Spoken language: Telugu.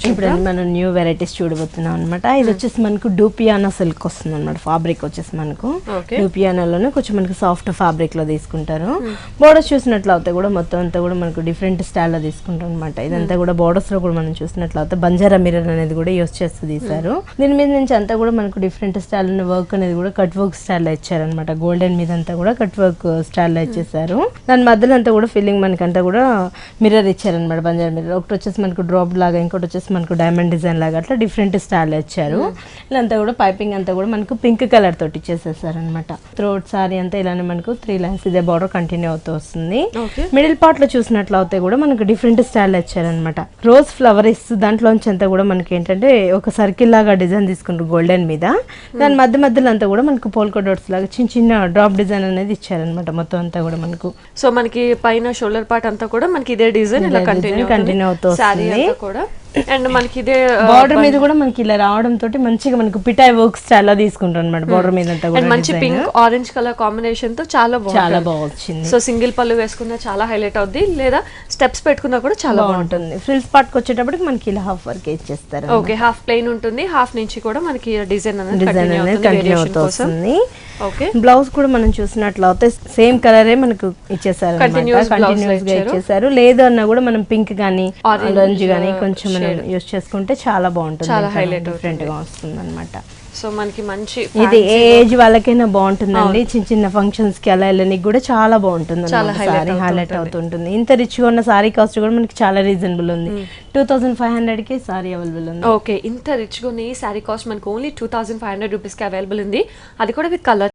ఇప్పుడు మనం న్యూ వెరైటీస్ చూడబోతున్నాం అనమాట. ఇది వచ్చేసి మనకు డూపియానా సిల్క్ వస్తుంది అనమాట. ఫ్యాబ్రిక్ వచ్చేసి మనకు డూపియానాలోనే కొంచెం మనకు సాఫ్ట్ ఫ్యాబ్రిక్ లో తీసుకుంటారు. బోర్డర్స్ చూసినట్లయితే కూడా మొత్తం అంతా కూడా మనకు డిఫరెంట్ స్టైల్ లో తీసుకుంటాం అనమాట. ఇదంతా కూడా బోర్డర్స్ లో కూడా మనం చూసినట్లయితే బంజారా మిర్రర్ అనేది కూడా యూస్ చేస్తూ తీసారు. దీని మీద నుంచి అంతా కూడా మనకు డిఫరెంట్ స్టైల్ వర్క్ అనేది కూడా కట్ వర్క్ స్టైల్ లో ఇచ్చారనమాట. గోల్డెన్ మీద అంతా కూడా కట్ వర్క్ స్టైల్ లో ఇచ్చేసారు. దాని మధ్యలో అంతా కూడా ఫిల్లింగ్ మనకంతా కూడా మిర్రర్ ఇచ్చారనమాట. బంజారా మిర్రర్ ఒకటి వచ్చేసి మనకు డ్రాప్ లాగా, ఇంకోటి వచ్చేసి మనకు డైమండ్ డిజైన్ లాగా అట్లా డిఫరెంట్ స్టైల్ ఇచ్చారు. ఇదంతా కూడా పైపింగ్ అంతా కూడా మనకు పింక్ కలర్ తోటి ఇచ్చేసేసారనమాట. త్రోట్ సారీ అంతా ఇలానే మనకు 3 లైన్స్ ఇదే బార్డర్ కంటిన్యూ అవుతూ వస్తుంది. మిడిల్ పార్ట్ లో చూసినట్లయితే కూడా మనకు డిఫరెంట్ స్టైల్ ఇచ్చారనమాట. రోజ్ ఫ్లవర్ ఇస్తూ దాంట్లోంచి అంతా కూడా మనకి ఏంటంటే ఒక సర్కిల్ లాగా డిజైన్ తీసుకుంటారు గోల్డెన్ మీద. దాని మధ్యలో అంతా కూడా మనకు పోల్కా డాట్స్ లాగా చిన్న చిన్న డ్రాప్ డిజైన్ అనేది ఇచ్చారనమాట. మొత్తం అంతా కూడా మనకు సో మనకి పైన షోల్డర్ పార్ట్ అంతా కూడా మనకి ఇదే డిజైన్ ఇలా కంటిన్యూ అవుతూ వస్తుంది. అండ్ మనకి ఇదే బార్డర్ మీద కూడా మనకి ఇలా రావడం తోటి మంచిగా మనకు పిటాయ్ వర్క్ స్టైల్ లో తీసుకుంటాం అనమాట. బార్డర్ మీద అంతా కూడా మంచి పింక్ ఆరెంజ్ కలర్ కాంబినేషన్ తో చాలా బాగా వచ్చింది. సో సింగిల్ పళ్ళు వేసుకున్నా చాలా హైలైట్ అవుద్ది, లేదా స్టెప్స్ పెట్టుకున్నా కూడా చాలా బాగుంటుంది. ఫ్రిల్స్ పార్ట్ కి వచ్చేటప్పటికి మనకి ఇలా హాఫ్ వర్క్ ఇచ్చేస్తారు. ఓకే, హాఫ్ ప్లెయిన్ ఉంటుంది, హాఫ్ నుంచి కూడా మనకి డిజైన్ అనేది కంటిన్యూ అవుతుంది. ఓకే, బ్లౌజ్ కూడా మనం చూసినట్లయితే సేమ్ కలరే మనకు ఇచ్చేసారు, కంటిన్యూస్ గా ఇచ్చేసారు. లేదు అన్నా కూడా మనం పింక్ గానీ ఆరెంజ్ గానీ కొంచెం మనం యూస్ చేసుకుంటే చాలా బాగుంటుంది, చాలా హైలైట్ డిఫరెంట్ గా వస్తుంది అనమాట. సో మనకి మంచి ఇది ఏ ఏజ్ వాళ్ళకైనా బాగుంటుందండి. చిన్న చిన్న ఫంక్షన్స్ కి అలా వెళ్ళడానికి కూడా చాలా బాగుంటుంది, సారీ హైలైట్ అవుతుంటుంది. ఇంత రిచ్ గా ఉన్న సారీ కాస్ట్ కూడా మనకి చాలా రీజనబుల్ ఉంది. 2500 కి సారీ అవైలబుల్ ఉంది. ఓకే, ఇంత రిచ్ గా ఉన్న ఈ సారీ కాస్ట్ మనకి ఓన్లీ 2500 రూపీస్ కి అవైలబుల్ ఉంది. అది కూడా విత్ కలర్